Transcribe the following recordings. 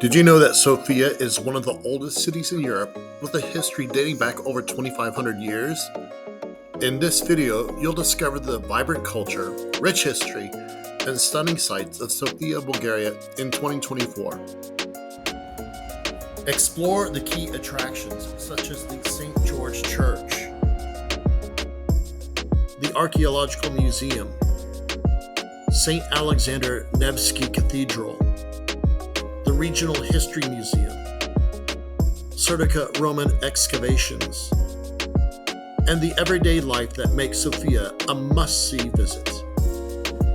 Did you know that Sofia is one of the oldest cities in Europe with a history dating back over 2,500 years? In this video, you'll discover the vibrant culture, rich history, and stunning sights of Sofia, Bulgaria in 2024. Explore the key attractions such as the St. George Church, the Archeological Museum, St. Alexander Nevsky Cathedral, the Regional History Museum, Serdica Roman excavations, and the everyday life that makes Sofia a must-see visit.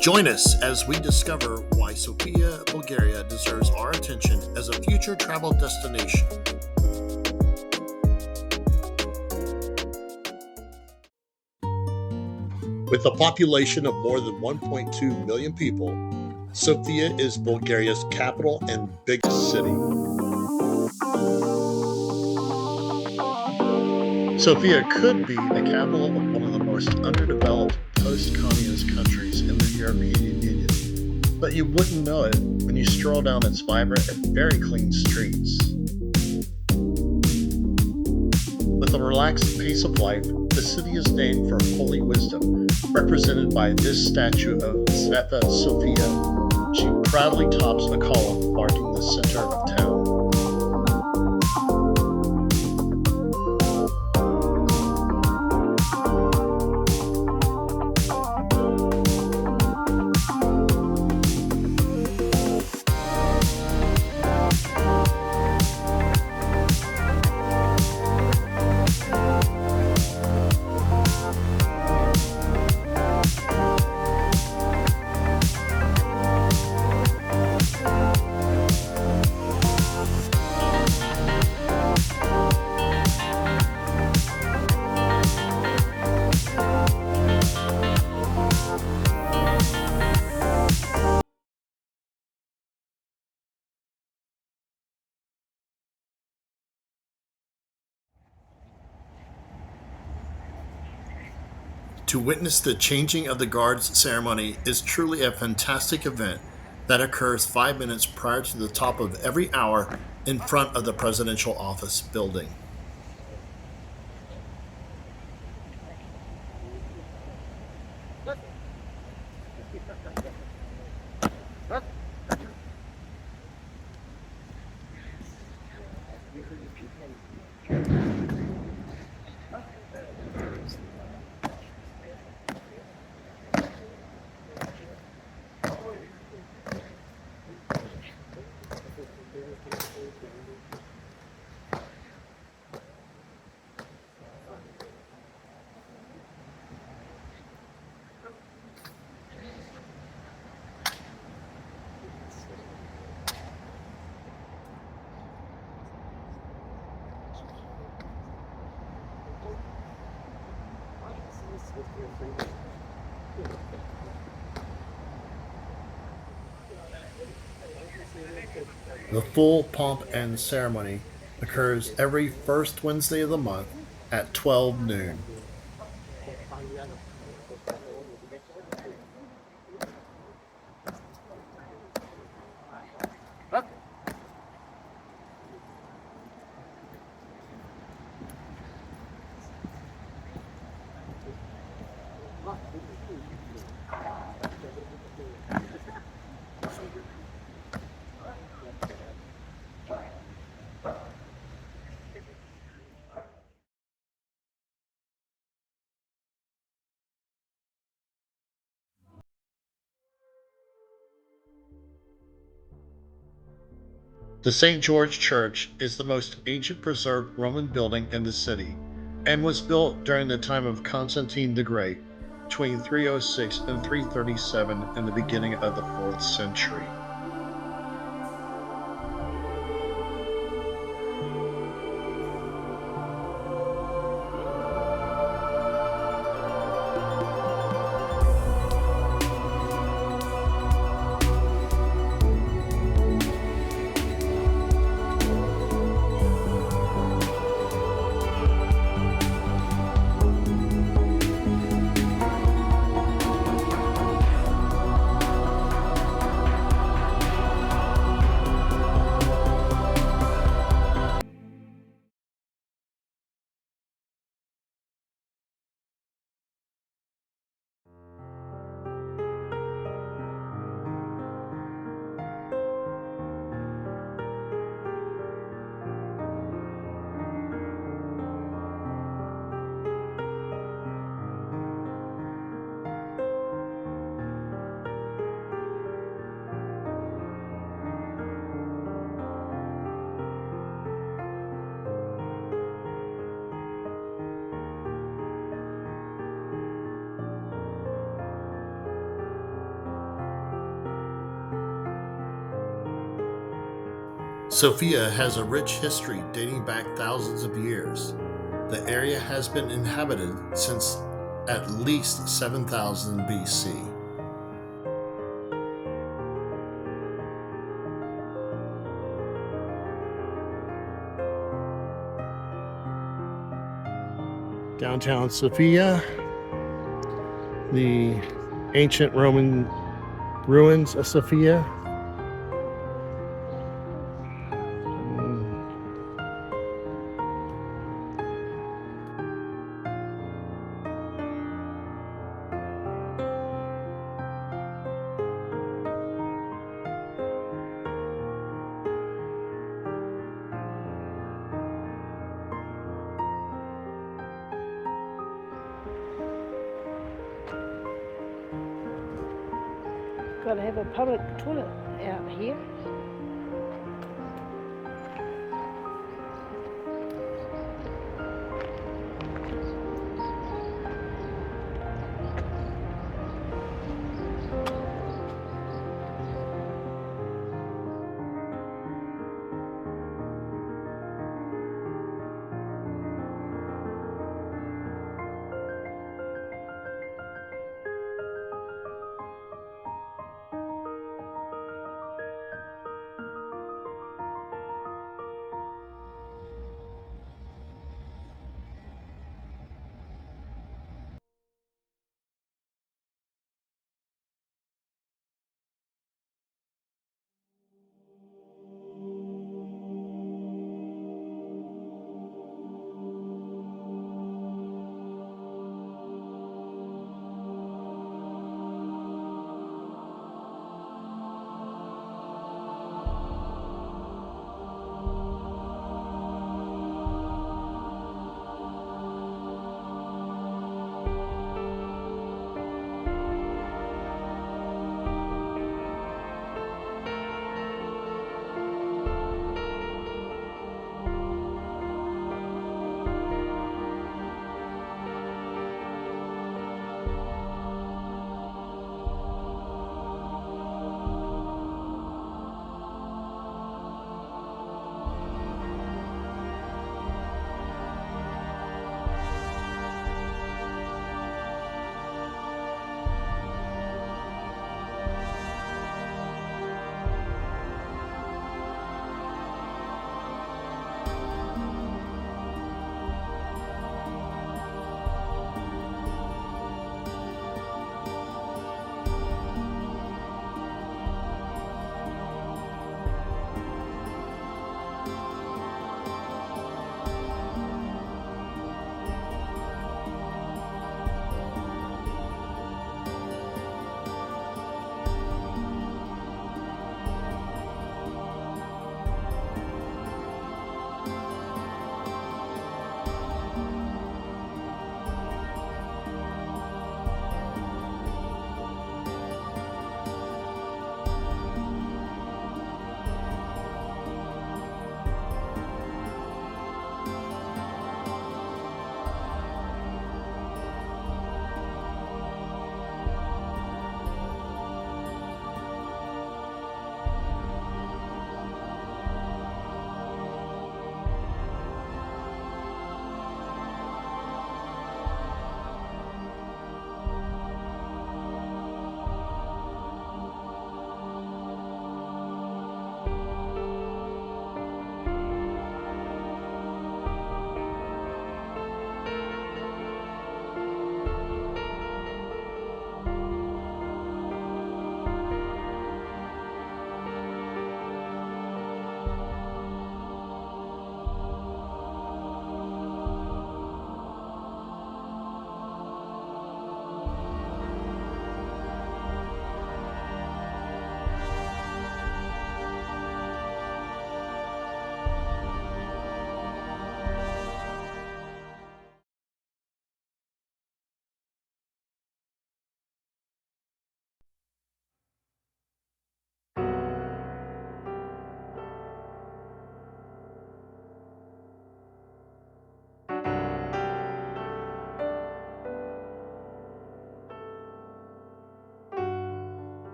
Join us as we discover why Sofia, Bulgaria deserves our attention as a future travel destination. With a population of more than 1.2 million people, Sofia is Bulgaria's capital and biggest city. Sofia could be the capital of one of the most underdeveloped post-communist countries in the European Union, but you wouldn't know it when you stroll down its vibrant and very clean streets. With a relaxed pace of life, the city is named for holy wisdom, represented by this statue of Sveta Sofia. She proudly tops a column marking the center of town. To witness the changing of the guards ceremony is truly a fantastic event that occurs 5 minutes prior to the top of every hour in front of the presidential office building. The full pomp and ceremony occurs every first Wednesday of the month at 12 noon. The St. George Church is the most ancient preserved Roman building in the city and was built during the time of Constantine the Great, between 306 and 337 in the beginning of the 4th century. Sofia has a rich history dating back thousands of years. The area has been inhabited since at least 7000 BC. Downtown Sofia, the ancient Roman ruins of Sofia. Got to have a public toilet out here.